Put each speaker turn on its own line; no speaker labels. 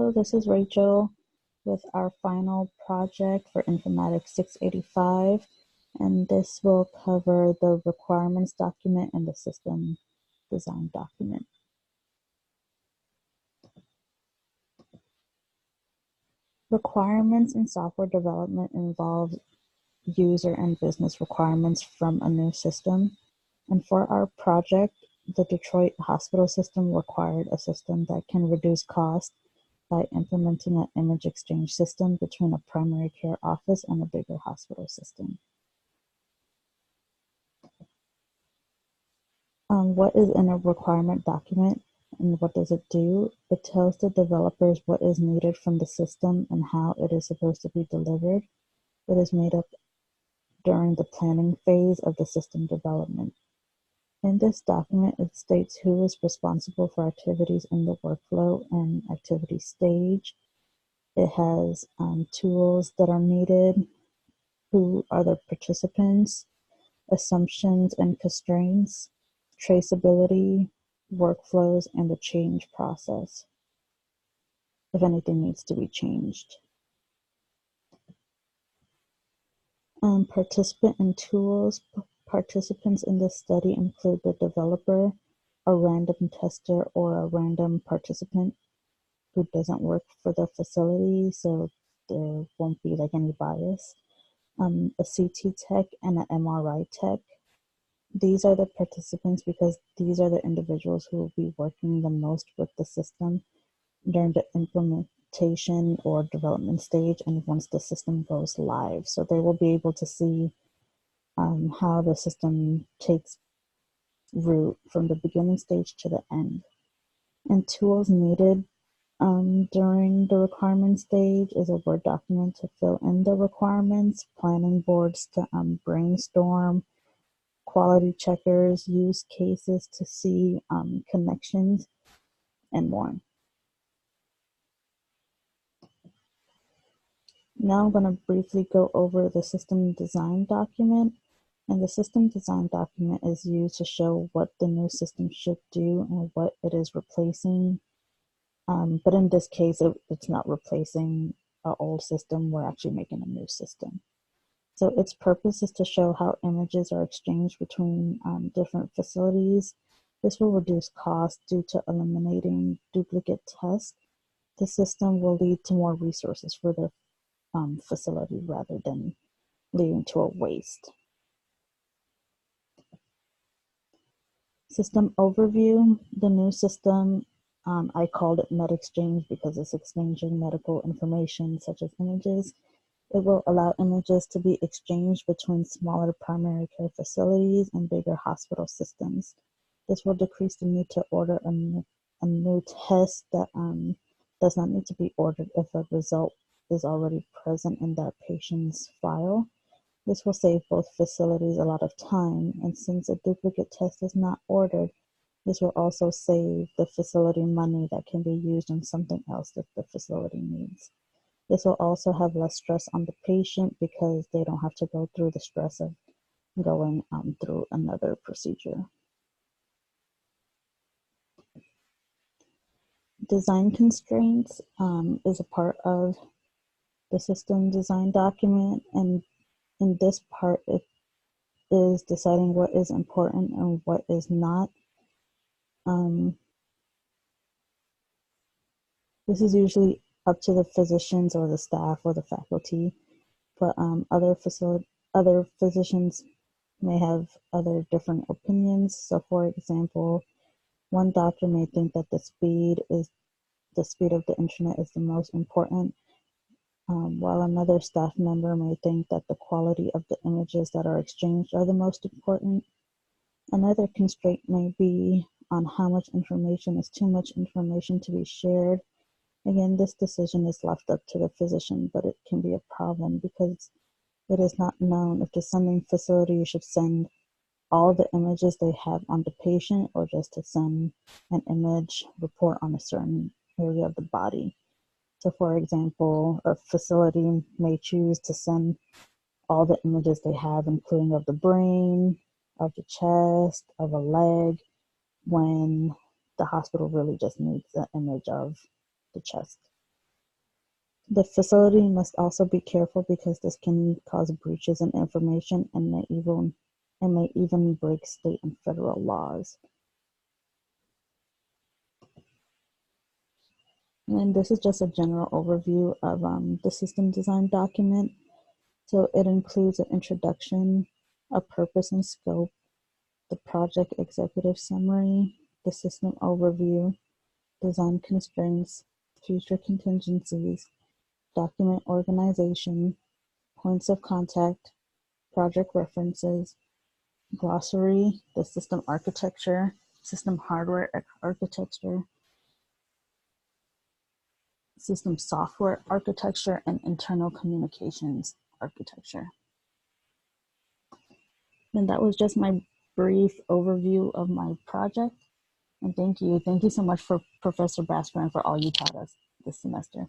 Hello, this is Rachel with our final project for Informatics 685, and this will cover the requirements document and the system design document. Requirements in software development involve user and business requirements from a new system. And for our project, the Detroit hospital system required a system that can reduce cost by implementing an image exchange system between a primary care office and a bigger hospital system. What is in a requirement document and what does it do? It tells the developers what is needed from the system and how it is supposed to be delivered. It is made up during the planning phase of the system development. In this document, it states who is responsible for activities in the workflow and activity stage. It has tools that are needed, who are the participants, assumptions and constraints, traceability, workflows, and the change process, if anything needs to be changed. Participant and tools. Participants in this study include the developer, a random tester, or a random participant who doesn't work for the facility, so there won't be like any bias. A CT tech and an MRI tech. These are the participants because these are the individuals who will be working the most with the system during the implementation or development stage and once the system goes live. So they will be able to see how the system takes root from the beginning stage to the end. And tools needed during the requirement stage is a Word document to fill in the requirements, planning boards to brainstorm, quality checkers, use cases to see connections, and more. Now I'm going to briefly go over the system design document. And the system design document is used to show what the new system should do and what it is replacing. But in this case, it's not replacing an old system. We're actually making a new system. So its purpose is to show how images are exchanged between different facilities. This will reduce costs due to eliminating duplicate tests. The system will lead to more resources for the facility rather than leading to a waste. System overview. The new system, I called it MedExchange because it's exchanging medical information such as images. It will allow images to be exchanged between smaller primary care facilities and bigger hospital systems. This will decrease the need to order a new test that does not need to be ordered if a result is already present in that patient's file. This will save both facilities a lot of time, and since a duplicate test is not ordered, this will also save the facility money that can be used on something else that the facility needs. This will also have less stress on the patient because they don't have to go through the stress of going through another procedure. Design constraints is a part of the system design document, and in this part, it is deciding what is important and what is not. This is usually up to the physicians or the staff or the faculty, but other physicians may have other different opinions. So for example, one doctor may think that the speed of the internet is the most important, while another staff member may think that the quality of the images that are exchanged are the most important. Another constraint may be on how much information is too much information to be shared. Again, this decision is left up to the physician, but it can be a problem because it is not known if the sending facility should send all the images they have on the patient or just to send an image report on a certain area of the body. So for example, a facility may choose to send all the images they have, including of the brain, of the chest, of a leg, when the hospital really just needs an image of the chest. The facility must also be careful because this can cause breaches in information and may even break state and federal laws. And this is just a general overview of the system design document. So it includes an introduction, a purpose and scope, the project executive summary, the system overview, design constraints, future contingencies, document organization, points of contact, project references, glossary, the system architecture, system hardware architecture, system software architecture, and internal communications architecture. And that was just my brief overview of my project. And thank you. Thank you so much for Professor Baskar and for all you taught us this semester.